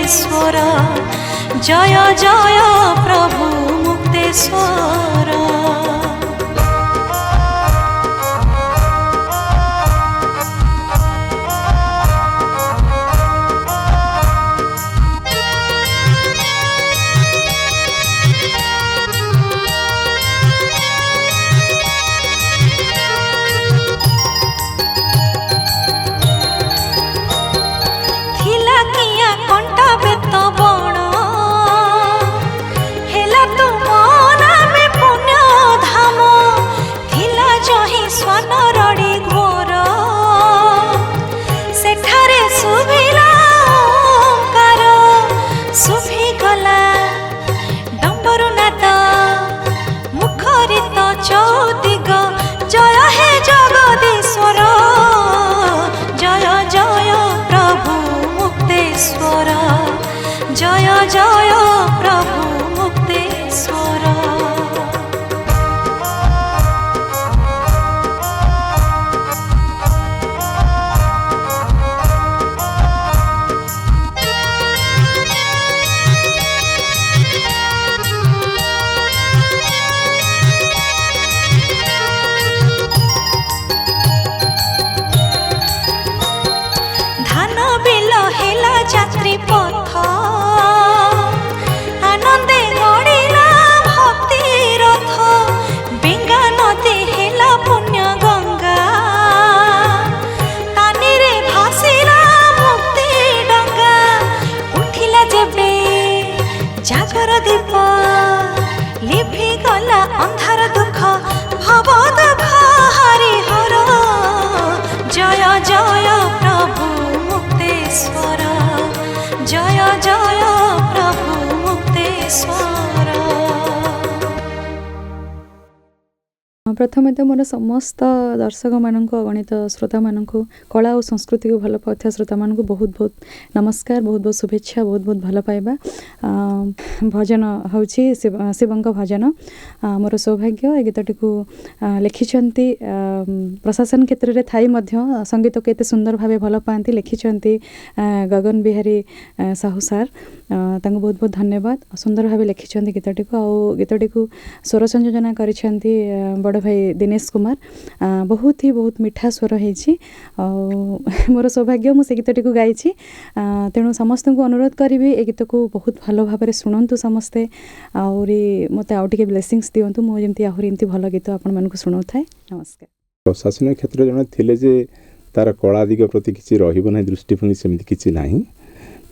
मुक्तेश्वर जय जय प्रभु मुक्तेश्वर। चौदिग जय हे जगदीश्वर जय जय प्रभु मुक्तेश्वर जय जय प्रभु मुक्तेश्वर। যাত্রী পথ আনন্দে গড়িলা ভক্তি রথ বেঙ্গা নদী হেলা পুণ্য গঙ্গা তানিরে ভাসিলা মুক্তি ডঙ্গা উঠিলা যেবে জাগর দীপ লিভি গলা ଅନ୍ଧାର দুঃখ ভব দুঃখ হরিহর জয় জয় প্রভু मुक्तेश्वर जय जय प्रभु मुक्तेश्वर। प्रथमे तो मोर समस्त दर्शक मानक अगणित श्रोता मानक कला और संस्कृति को भल पाउଥିବା श्रोता मानक बहुत बहुत नमस्कार बहुत बहुत शुभेच्छा बहुत बहुत भल पाइबा। भजन होची शिवंक भजन मोर सौभाग्य ए गीतटी को लिखिछंती प्रशासन क्षेत्र रे थाई मध्य संगीत को एते सुंदर भावे भल पाती लिखिछंती गगन बिहारी साहू सार तांको बहुत बहुत धन्यवाद। सुंदर भावे लिखिछंती गीतटी को आ गीतटी को स्वर संयोजन करिछंती बड़ भाई दिनेश कुमार बहुत मीठा स्वर होइछि मोर सौभाग्य मु से गीतटी को गाइछि तेणु समस्त को अनुरोध करी ए गीत को बहुत भल भाव शुणु समस्ते आउरी मते आउ टिके ब्लेसिंग्स दियंतु मो जेमती आहुरी एमती भल गीत आपण मानकु सुनाउ थाए। नमस्कार। प्रशासन क्षेत्र जने थिले जे तार कला दिग प्रति किछि रहिबो नै दृष्टिभंगी सेमिति किछि नाही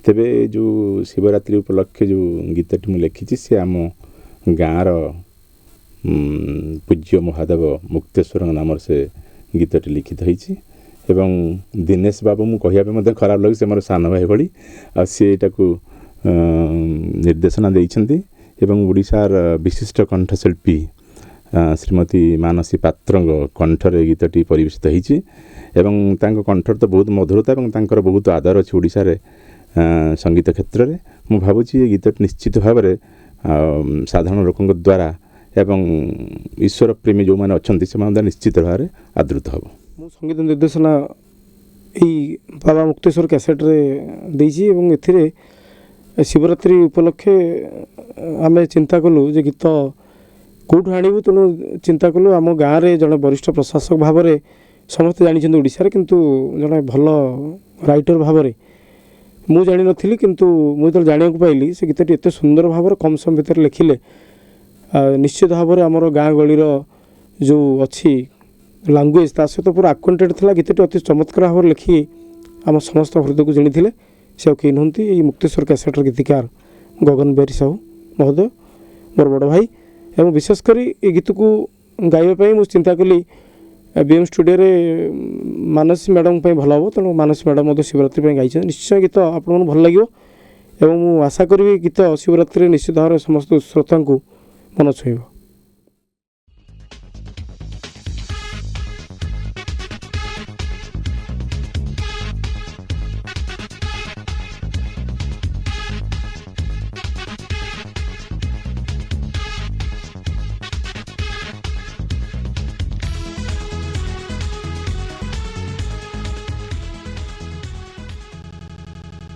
तेबे जो शिवरात्रि उपलक्ष्य जो गीतटी मु लिखिछि से आम गाँर पूज्य महादेव मुक्तेश्वर नाम से गीतटी लिखित होइछि एवं दिनेश बाबू मु कहिया पे खराब लगे से मोर सान भाई भली आ सेटा को निर्देशना देइछंती एवं ओडिशार विशिष्ट कंठशिल्पी श्रीमती मानसी पात्रंग कंठरे गीतटी परिवेशित होइछि एवं तांको कंठर तो बहुत मधुरता एवं तांकर बहुत आदर अछि ओडिशा रे संगीत क्षेत्र रे मु भाबुछि ए गीतटी निश्चित भाव रे साधारण लोकंक द्वारा एवं ईश्वर प्रेमी जो मैंने अच्छा से निश्चित भाव में आदृत हम मु संगीत निर्देशना यही बाबा मुक्तेश्वर कैसेट रे देइछि एवं एथिरे शिवरात्रि उपलक्षे आम चिंता कलु जे गीत कौटू आणबू तेणु चिंता कलु आम गाँव में जड़े वरिष्ठ प्रशासक भाव में समस्त जानी ओडिशा किंतु जड़े भल राइटर भाव में मु जानी नथिली किंतु मु जो जाना पाइली से गीतटी एत सुंदर भाव कम समय भितर लिखिले निश्चित भाव में आमर गाँ गलीर जो अच्छी लांगुएज ता सहित पूरा आक्वेंटेड था गीतटी अति चमत्कार भाव लिखि आम समस्त हृदय को जानी से कई नुहति ये मुक्तेश्वर कैसेटर गीतिकार गगन बिहारी साहू महोदय मोर बड़ भाई एवं विशेषकर ये गीत को गाइबा मुझे चिंता कली बीएम स्टूडियो रे मानसी मैडम भल हम तेणु मानसी मैडम शिवरात्रि गाई निश्चय गीत आप भल लगे एवं आशा करी गीत शिवरात्रि निश्चित भाव में समस्त श्रोता को मन छुईब।